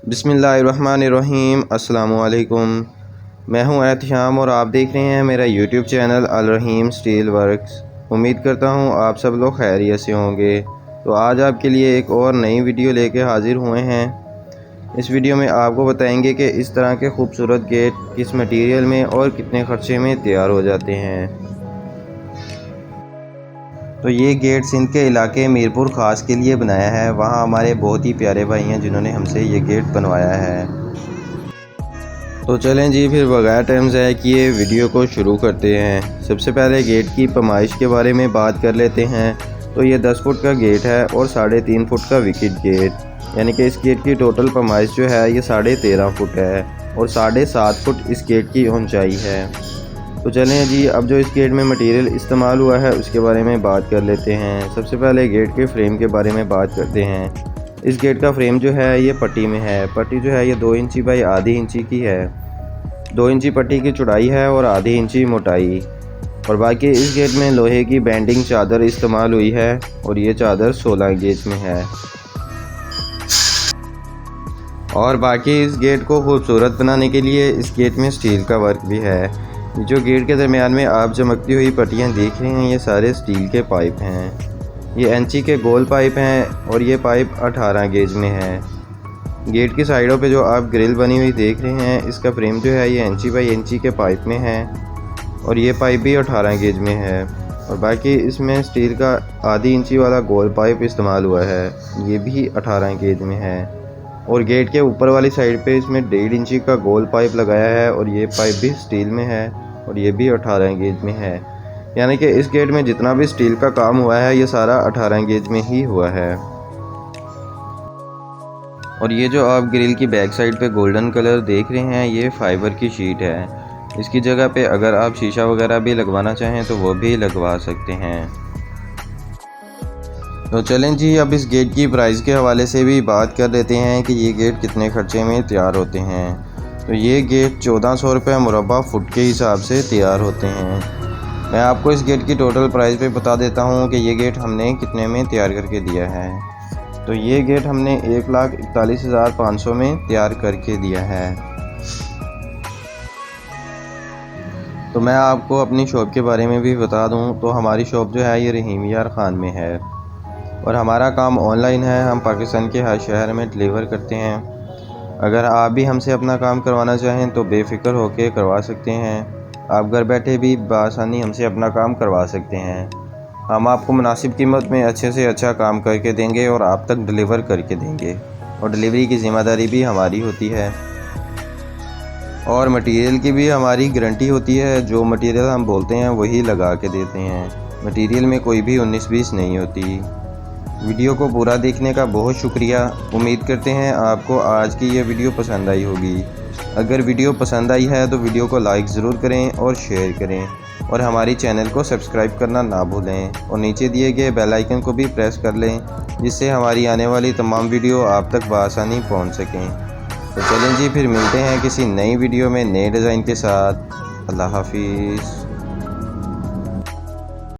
बिस्मिल्लाहिर्रहमानिर्रहीम। अस्सलामुअलैकुम। मैं हूं एहतिशाम और आप देख रहे हैं मेरा यूट्यूब चैनल अल रहीम स्टील वर्क्स। उम्मीद करता हूं आप सब लोग खैरियत से होंगे। तो आज आपके लिए एक और नई वीडियो लेके हाज़िर हुए हैं। इस वीडियो में आपको बताएंगे कि इस तरह के खूबसूरत गेट किस मटेरियल में और कितने ख़र्चे में तैयार हो जाते हैं। तो ये गेट सिंध के इलाके मीरपुर ख़ास के लिए बनाया है। वहाँ हमारे बहुत ही प्यारे भाई हैं जिन्होंने हमसे ये गेट बनवाया है। तो चलें जी, फिर बगैर टाइम ज़ाया किए वीडियो को शुरू करते हैं। सबसे पहले गेट की पैमाइश के बारे में बात कर लेते हैं। तो ये 10 फुट का गेट है और 3.5 फुट का विकेट गेट, यानी कि इस गेट की टोटल पैमाइश जो है ये 13.5 फुट है और 7.5 फुट इस गेट की ऊंचाई है। तो चलें जी, अब जो इस गेट में मटेरियल इस्तेमाल हुआ है उसके बारे में बात कर लेते हैं। सबसे पहले गेट के फ्रेम के बारे में बात करते हैं। इस गेट का फ्रेम जो है ये पट्टी में है। पट्टी जो है ये 2 इंची बाई आधी इंची की है। 2 इंची पट्टी की चौड़ाई है और आधी इंची मोटाई। और बाकी इस गेट में लोहे की बैंडिंग चादर इस्तेमाल हुई है और ये चादर 16 गेज में है। और बाकी इस गेट को खूबसूरत बनाने के लिए इस गेट में स्टील का वर्क भी है। जो गेट के दरमियान में आप चमकती हुई पट्टियाँ देख रहे हैं ये सारे स्टील के पाइप हैं। ये इंची के गोल पाइप हैं और ये पाइप 18 गेज में है। गेट की साइडों पे जो आप ग्रिल बनी हुई देख रहे हैं इसका फ्रेम जो है ये इंची बाई इंची के पाइप में है और ये पाइप भी 18 गेज में है। और बाकी इसमें स्टील का आधी इंची वाला गोल पाइप इस्तेमाल हुआ है, ये भी 18 गेज में है। और गेट के ऊपर वाली साइड पे इसमें 1.5 इंची का गोल पाइप लगाया है और ये पाइप भी स्टील में है और ये भी 18 गेज में है। यानी कि इस गेट में जितना भी स्टील का काम हुआ है ये सारा 18 गेज में ही हुआ है। और ये जो आप ग्रिल की बैक साइड पे गोल्डन कलर देख रहे हैं ये फाइबर की शीट है। इसकी जगह पे अगर आप शीशा वगैरह भी लगवाना चाहें तो वो भी लगवा सकते हैं। तो चलें जी, अब इस गेट की प्राइस के हवाले से भी बात कर लेते हैं कि ये गेट कितने खर्चे में तैयार होते हैं। तो ये गेट 1400 रुपये मुरबा फुट के हिसाब से तैयार होते हैं। मैं आपको इस गेट की टोटल प्राइस पे बता देता हूँ कि ये गेट हमने कितने में तैयार करके दिया है। तो ये गेट हमने 1,41,500 में तैयार करके दिया है। तो मैं आपको अपनी शॉप के बारे में भी बता दूँ तो हमारी शॉप जो है ये रहीम यार ख़ान में है और हमारा काम ऑनलाइन है। हम पाकिस्तान के हर शहर में डिलीवर करते हैं। अगर आप भी हमसे अपना काम करवाना चाहें तो बेफ़िक्र होकर करवा सकते हैं। आप घर बैठे भी बआसानी हमसे अपना काम करवा सकते हैं। हम आपको मुनासिब कीमत में अच्छे से अच्छा काम करके देंगे और आप तक डिलीवर करके देंगे और डिलीवरी की ज़िम्मेदारी भी हमारी होती है। और मटेरियल की भी हमारी गारंटी होती है। जो मटेरियल हम बोलते हैं वही लगा के देते हैं। मटेरियल में कोई भी 19-20 नहीं होती। वीडियो को पूरा देखने का बहुत शुक्रिया। उम्मीद करते हैं आपको आज की ये वीडियो पसंद आई होगी। अगर वीडियो पसंद आई है तो वीडियो को लाइक ज़रूर करें और शेयर करें और हमारी चैनल को सब्सक्राइब करना ना भूलें और नीचे दिए गए बेल आइकन को भी प्रेस कर लें जिससे हमारी आने वाली तमाम वीडियो आप तक बआसानी पहुंच सकें। तो चलें जी, फिर मिलते हैं किसी नई वीडियो में नए डिज़ाइन के साथ। अल्लाह हाफिज़।